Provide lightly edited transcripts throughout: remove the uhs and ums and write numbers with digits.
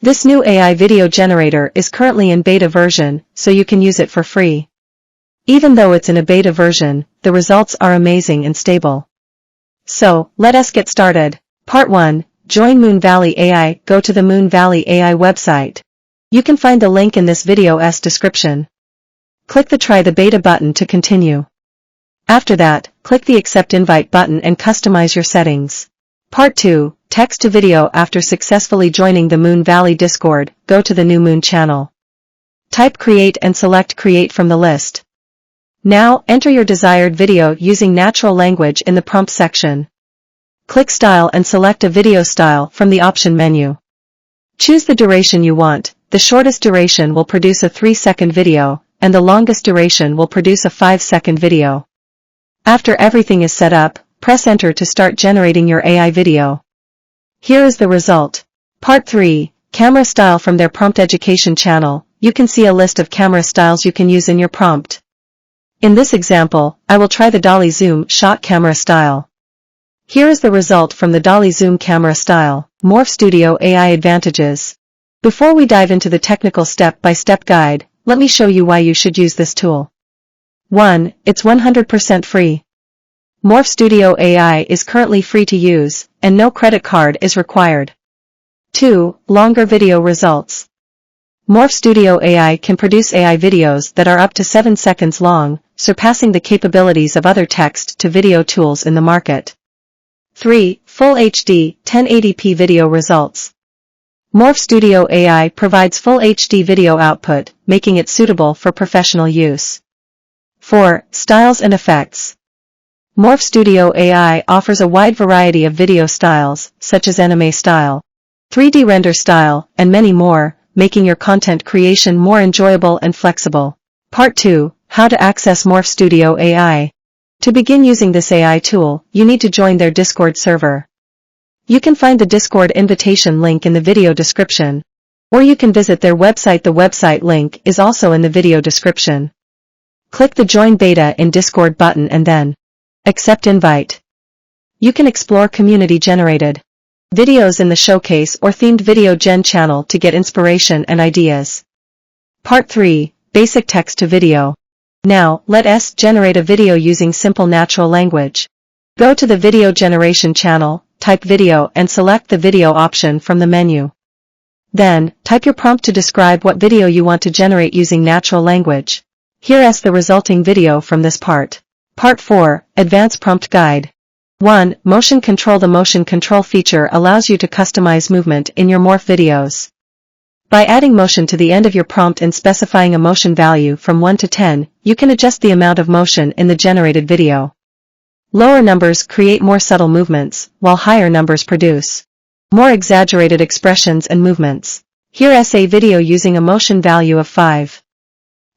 This new AI video generator is currently in beta version, so you can use it for free. Even though it's in a beta version, the results are amazing and stable. So, let us get started. Part 1. Join Moonvalley AI. Go to the Moonvalley AI website. You can find the link in this video's description. Click the Try the Beta button to continue. After that, click the Accept Invite button and customize your settings. Part 2. Text to video. After successfully joining the Moonvalley Discord, go to the new Moon channel. Type Create and select Create from the list. Now, enter your desired video using natural language in the prompt section. Click Style and select a video style from the option menu. Choose the duration you want. The shortest duration will produce a 3-second video, and the longest duration will produce a 5-second video. After everything is set up, press Enter to start generating your AI video. Here is the result. Part 3. Camera style. From their prompt education channel, you can see a list of camera styles you can use in your prompt. In this example, I will try the Dolly Zoom shot camera style. Here is the result from the Dolly Zoom camera style. Morph Studio AI advantages. Before we dive into the technical step-by-step guide, let me show you why you should use this tool. 1. It's 100% free. Morph Studio AI is currently free to use, and no credit card is required. 2. Longer video results. Morph Studio AI can produce AI videos that are up to 7 seconds long, surpassing the capabilities of other text-to-video tools in the market. 3. Full HD, 1080p video results. Morph Studio AI provides full HD video output, making it suitable for professional use. 4. Styles and effects. Morph Studio AI offers a wide variety of video styles, such as anime style, 3D render style, and many more, making your content creation more enjoyable and flexible. Part 2. How to access Morph Studio AI. To begin using this AI tool, you need to join their Discord server. You can find the Discord invitation link in the video description, or you can visit their website. The website link is also in the video description. Click the Join Beta in Discord button and then Accept Invite. You can explore community-generated videos in the Showcase or Themed Video Gen channel to get inspiration and ideas. Part 3. Basic text to video. Now, let us generate a video using simple natural language. Go to the Video Generation channel, type Video and select the Video option from the menu. Then, type your prompt to describe what video you want to generate using natural language. Here is the resulting video from this part. Part 4. Advanced Prompt Guide. 1. Motion Control. The motion control feature allows you to customize movement in your Morph videos. By adding motion to the end of your prompt and specifying a motion value from 1 to 10, you can adjust the amount of motion in the generated video. Lower numbers create more subtle movements, while higher numbers produce more exaggerated expressions and movements. Here is a video using a motion value of 5.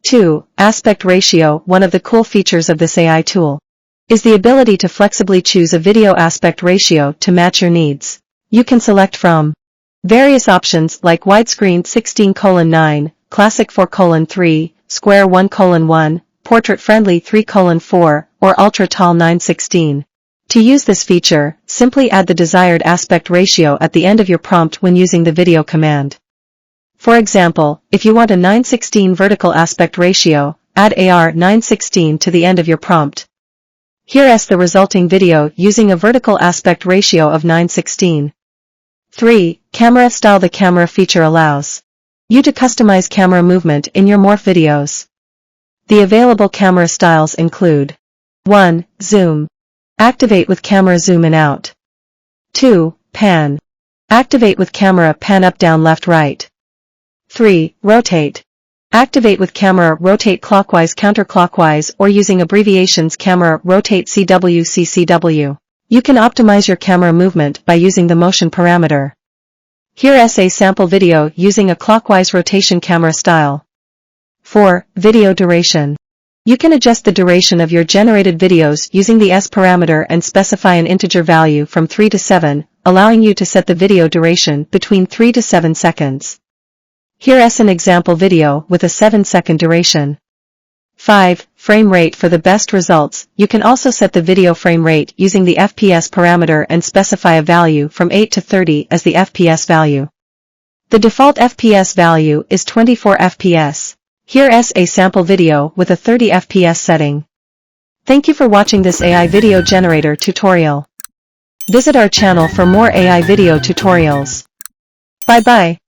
2. Aspect ratio. One of the cool features of this AI tool is the ability to flexibly choose a video aspect ratio to match your needs. You can select from various options like widescreen 16:9, classic 4:3, square 1:1, portrait friendly 3:4, or ultra tall 9:16. To use this feature, simply add the desired aspect ratio at the end of your prompt when using the video command. For example, if you want a 9:16 vertical aspect ratio, add AR 9:16 to the end of your prompt. Here is the resulting video using a vertical aspect ratio of 9:16. 3. Camera style. The camera feature allows you to customize camera movement in your Morph videos. The available camera styles include 1. Zoom. Activate with camera zoom in out. 2. Pan. Activate with camera pan up down left right. 3. Rotate. Activate with camera rotate clockwise counterclockwise or using abbreviations camera rotate CW. You can optimize your camera movement by using the motion parameter. Here is a sample video using a clockwise rotation camera style. 4. Video duration. You can adjust the duration of your generated videos using the S parameter and specify an integer value from 3 to 7, allowing you to set the video duration between 3 to 7 seconds. Here is an example video with a 7-second duration. 5. Frame rate. For the best results, you can also set the video frame rate using the FPS parameter and specify a value from 8 to 30 as the FPS value. The default FPS value is 24 FPS. Here's a sample video with a 30 FPS setting. Thank you for watching this AI video generator tutorial. Visit our channel for more AI video tutorials. Bye bye.